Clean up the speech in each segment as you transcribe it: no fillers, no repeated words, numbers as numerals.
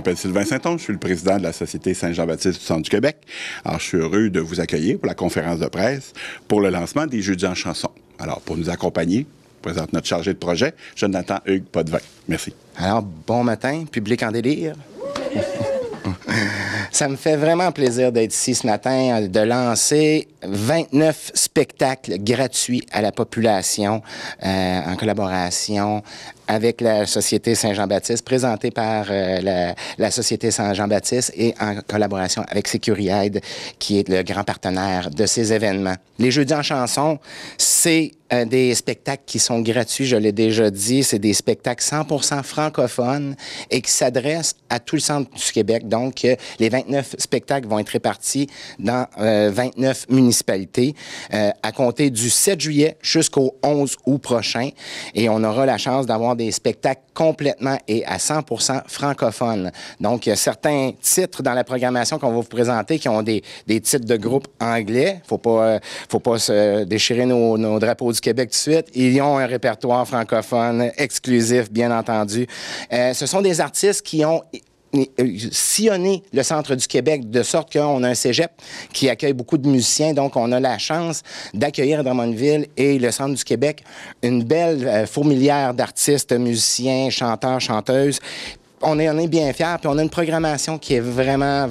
m'appelle Sylvain Saint-Onge, je suis le président de la Société Saint-Jean-Baptiste du Centre du Québec. Alors, je suis heureux de vous accueillir pour la conférence de presse pour le lancement des Jeudis en chanson. Alors, pour nous accompagner, je présente notre chargé de projet, Jonathan Hugues Potvin. Merci. Alors, bon matin, public en délire. Ça me fait vraiment plaisir d'être ici ce matin, de lancer 29 spectacles gratuits à la population en collaboration avec la Société Saint-Jean-Baptiste, présentés par la Société Saint-Jean-Baptiste et en collaboration avec Sécuriaide, qui est le grand partenaire de ces événements. Les Jeudis en chanson, c'est des spectacles qui sont gratuits, je l'ai déjà dit. C'est des spectacles 100% francophones et qui s'adressent à tout le centre du Québec. Donc, les 29 spectacles vont être répartis dans 29 municipalités à compter du 7 juillet jusqu'au 11 août prochain. Et on aura la chance d'avoir des spectacles complètement et à 100% francophones. Donc, il y a certains titres dans la programmation qu'on va vous présenter qui ont des titres de groupe anglais. Faut pas se déchirer nos drapeaux du Québec tout de suite. Ils ont un répertoire francophone exclusif, bien entendu. Ce sont des artistes qui ont sillonner le centre du Québec de sorte qu'on a un cégep qui accueille beaucoup de musiciens. Donc, on a la chance d'accueillir à Drummondville et le centre du Québec une belle fourmilière d'artistes, musiciens, chanteurs, chanteuses. On est bien fiers, puis on a une programmation qui est vraiment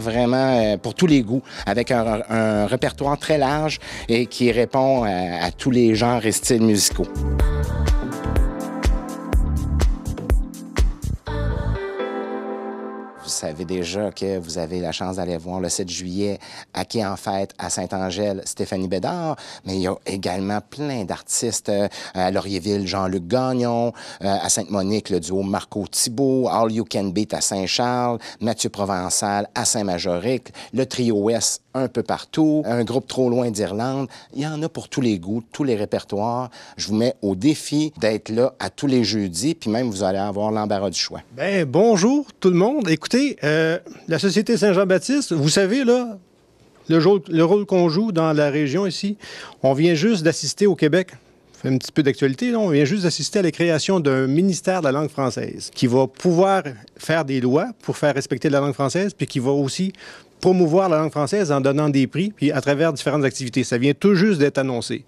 pour tous les goûts, avec un répertoire très large et qui répond à tous les genres et styles musicaux. Vous savez déjà que vous avez la chance d'aller voir le 7 juillet à Quai en Fête à Saint-Angèle, Stéphanie Bédard, mais il y a également plein d'artistes à Laurierville, Jean-Luc Gagnon, à Sainte-Monique, le duo Marco Thibault, All You Can Beat à Saint-Charles, Mathieu Provençal à Saint-Majoric, le Trio Ouest un peu partout, un groupe Trop loin d'Irlande. Il y en a pour tous les goûts, tous les répertoires. Je vous mets au défi d'être là à tous les jeudis, puis même vous allez avoir l'embarras du choix. Bien, bonjour tout le monde. Écoutez, la Société Saint-Jean-Baptiste, vous savez, là, le rôle qu'on joue dans la région ici, on vient juste d'assister au Québec. Ça fait un petit peu d'actualité, là. On vient juste d'assister à la création d'un ministère de la langue française qui va pouvoir faire des lois pour faire respecter la langue française, puis qui va aussi promouvoir la langue française en donnant des prix, puis à travers différentes activités. Ça vient tout juste d'être annoncé.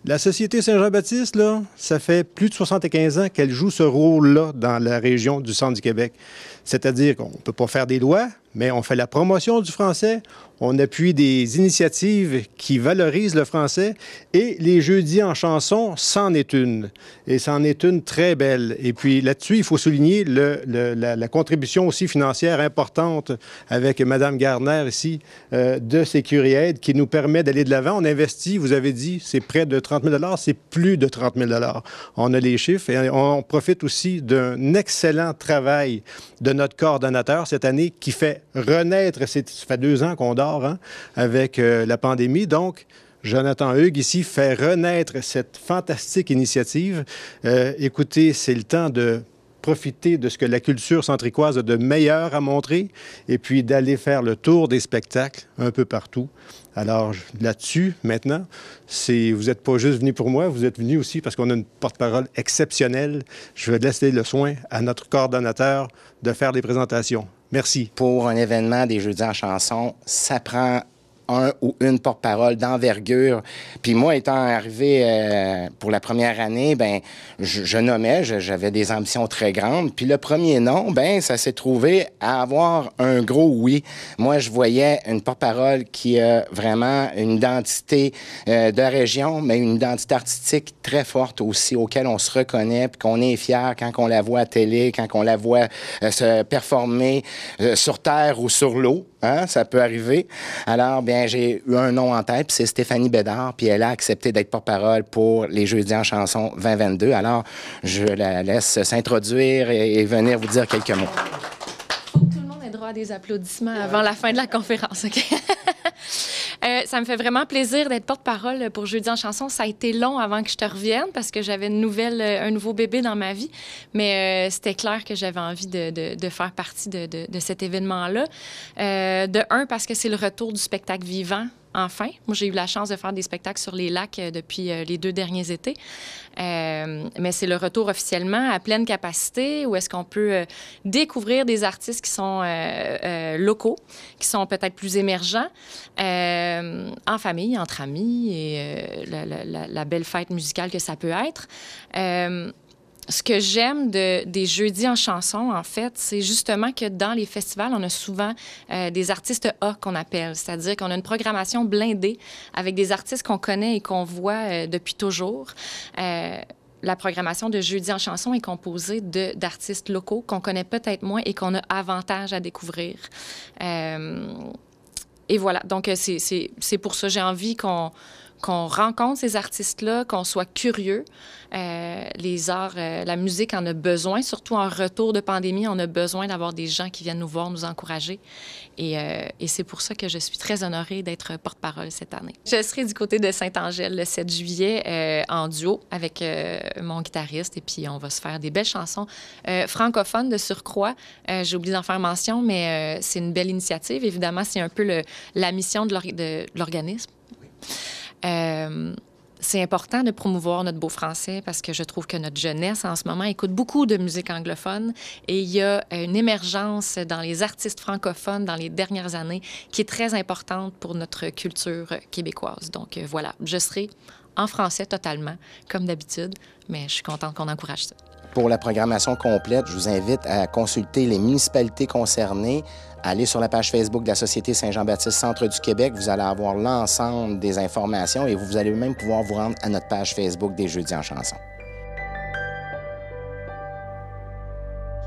La Société Saint-Jean-Baptiste, là, ça fait plus de 75 ans qu'elle joue ce rôle-là dans la région du centre du Québec. C'est-à-dire qu'on ne peut pas faire des lois, mais on fait la promotion du français, on appuie des initiatives qui valorisent le français et les Jeudis en chanson, c'en est une. Et c'en est une très belle. Et puis là-dessus, il faut souligner la contribution aussi financière importante avec Mme Gardner ici de Sécuriaide qui nous permet d'aller de l'avant. On investit, vous avez dit, c'est près de 30 000 $, c'est plus de 30 000 $. On a les chiffres et on profite aussi d'un excellent travail de notre coordonnateur cette année qui fait renaître, ça fait 2 ans qu'on dort, hein, avec la pandémie. Donc, Jonathan Hugues, ici, fait renaître cette fantastique initiative. Écoutez, c'est le temps de profiter de ce que la culture centricoise a de meilleur à montrer et puis d'aller faire le tour des spectacles un peu partout. Alors, là-dessus, maintenant, vous n'êtes pas juste venu pour moi, vous êtes venu aussi parce qu'on a une porte-parole exceptionnelle. Je vais laisser le soin à notre coordonnateur de faire des présentations. Merci. Pour un événement des Jeudis en chanson, ça prend un ou une porte-parole d'envergure. Puis moi, étant arrivé pour la première année, ben je nommais, j'avais des ambitions très grandes. Puis le premier nom, ben ça s'est trouvé à avoir un gros oui. Moi, je voyais une porte-parole qui a vraiment une identité de région, mais une identité artistique très forte aussi, auquel on se reconnaît, puis qu'on est fier quand on la voit à télé, quand on la voit se performer sur terre ou sur l'eau. Hein, ça peut arriver. Alors, bien, j'ai eu un nom en tête, puis c'est Stéphanie Bédard, puis elle a accepté d'être porte-parole pour les Jeudis en chanson 2022. Alors, je la laisse s'introduire et venir vous dire quelques mots. Faut que tout le monde ait droit à des applaudissements avant la fin de la conférence, OK? Ça me fait vraiment plaisir d'être porte-parole pour Jeudis en chanson. Ça a été long avant que je te revienne parce que j'avais un nouveau bébé dans ma vie. Mais c'était clair que j'avais envie de faire partie de cet événement-là. De un, parce que c'est le retour du spectacle vivant. enfin. Moi, j'ai eu la chance de faire des spectacles sur les lacs depuis les 2 derniers étés. Mais c'est le retour officiellement à pleine capacité où est-ce qu'on peut découvrir des artistes qui sont locaux, qui sont peut-être plus émergents, en famille, entre amis, et la belle fête musicale que ça peut être. Ce que j'aime des Jeudis en chanson, en fait, c'est justement que dans les festivals, on a souvent des artistes A qu'on appelle, c'est-à-dire qu'on a une programmation blindée avec des artistes qu'on connaît et qu'on voit depuis toujours. La programmation de Jeudi en chanson est composée d'artistes locaux qu'on connaît peut-être moins et qu'on a avantage à découvrir. Et voilà, donc c'est pour ça que j'ai envie qu'on rencontre ces artistes-là, qu'on soit curieux. Les arts, la musique en a besoin, surtout en retour de pandémie, on a besoin d'avoir des gens qui viennent nous voir, nous encourager. Et c'est pour ça que je suis très honorée d'être porte-parole cette année. Je serai du côté de Saint-Angèle le 7 juillet en duo avec mon guitariste et puis on va se faire des belles chansons francophones de surcroît. J'ai oublié d'en faire mention, mais c'est une belle initiative. Évidemment, c'est un peu la mission de l'organisme. C'est important de promouvoir notre beau français parce que je trouve que notre jeunesse, en ce moment, écoute beaucoup de musique anglophone et il y a une émergence dans les artistes francophones dans les dernières années qui est très importante pour notre culture québécoise. Donc, voilà, je serai en français totalement, comme d'habitude, mais je suis contente qu'on encourage ça. Pour la programmation complète, je vous invite à consulter les municipalités concernées, aller sur la page Facebook de la Société Saint-Jean-Baptiste Centre du Québec. Vous allez avoir l'ensemble des informations et vous allez même pouvoir vous rendre à notre page Facebook des Jeudis en chanson.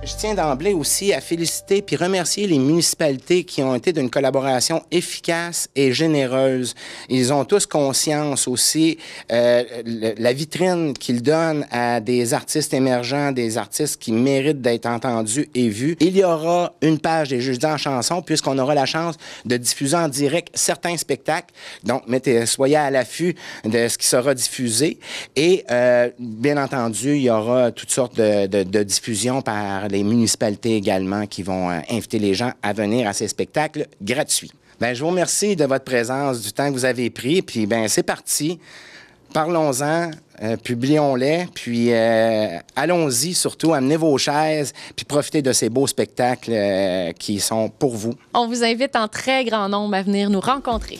Je tiens d'emblée aussi à féliciter puis remercier les municipalités qui ont été d'une collaboration efficace et généreuse. Ils ont tous conscience aussi la vitrine qu'ils donnent à des artistes émergents, des artistes qui méritent d'être entendus et vus. Il y aura une page des Jeudis en chanson puisqu'on aura la chance de diffuser en direct certains spectacles. Donc, soyez à l'affût de ce qui sera diffusé. Et bien entendu, il y aura toutes sortes de diffusions par les municipalités également qui vont inviter les gens à venir à ces spectacles gratuits. Bien, je vous remercie de votre présence, du temps que vous avez pris, puis bien, c'est parti. Parlons-en, publions-les, puis allons-y surtout, amenez vos chaises, puis profitez de ces beaux spectacles qui sont pour vous. On vous invite en très grand nombre à venir nous rencontrer.